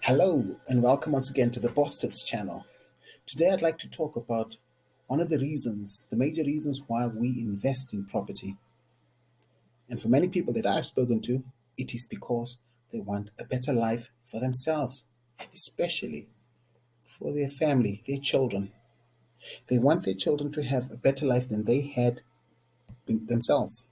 Hello and welcome once again to the Boss Tips channel. Today I'd like to talk about one of the major reasons why we invest in property. And for many people that I've spoken to, it is because they want a better life for themselves and especially for their family, their children. They want their children to have a better life than they had themselves.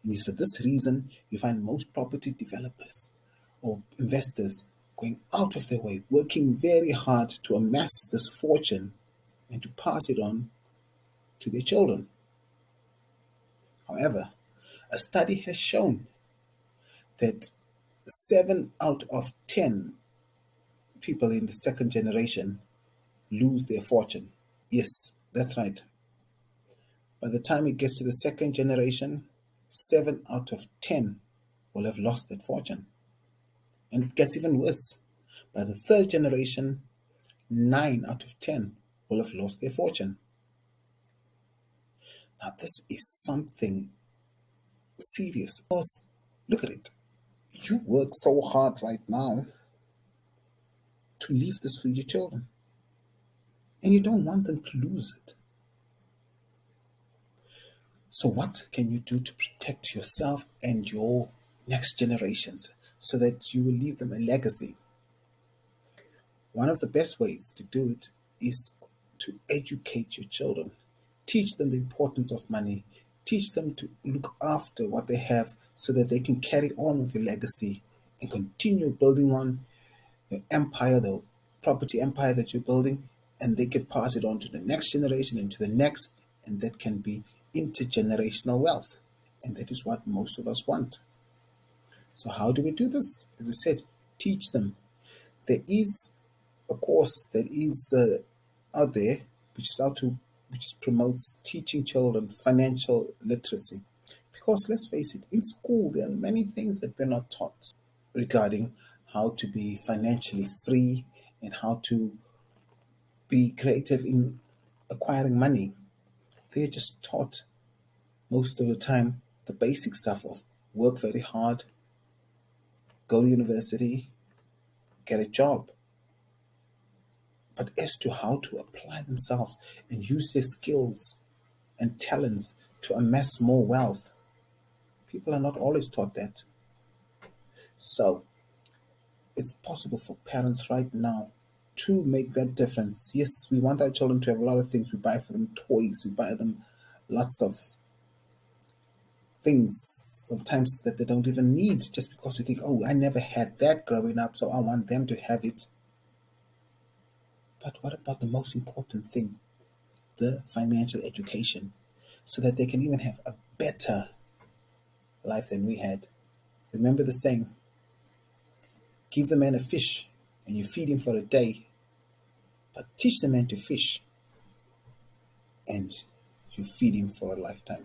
And it's for this reason you find most property developers or investors going out of their way, working very hard to amass this fortune and to pass it on to their children. However, a study has shown that 7 out of 10 people in the second generation lose their fortune. Yes, that's right. By the time it gets to the second generation, 7 out of 10 will have lost that fortune. And it gets even worse. By the third generation, 9 out of 10 will have lost their fortune. Now, this is something serious because look at it. You work so hard right now to leave this for your children, and you don't want them to lose it. So, what can you do to protect yourself and your next generations so that you will leave them a legacy? One of the best ways to do it is to educate your children. Teach them the importance of money. Teach them to look after what they have so that they can carry on with the legacy and continue building on your empire, the property empire that you're building, and they can pass it on to the next generation and to the next, and that can be intergenerational wealth. And that is what most of us want. So, how do we do this? As we said, teach them. There is a course that is out there which promotes teaching children financial literacy. Because let's face it, in school there are many things that we're not taught regarding how to be financially free and how to be creative in acquiring money. They're just taught most of the time the basic stuff of work very hard, go to university, get a job. But as to how to apply themselves and use their skills and talents to amass more wealth, people are not always taught that. So it's possible for parents right now to make that difference. Yes, we want our children to have a lot of things. We buy for them toys, we buy them lots of things sometimes that they don't even need just because we think, oh, I never had that growing up, so I want them to have it. But what about the most important thing? The financial education, so that they can even have a better life than we had. Remember the saying, give the man a fish and you feed him for a day, but teach the man to fish and you feed him for a lifetime.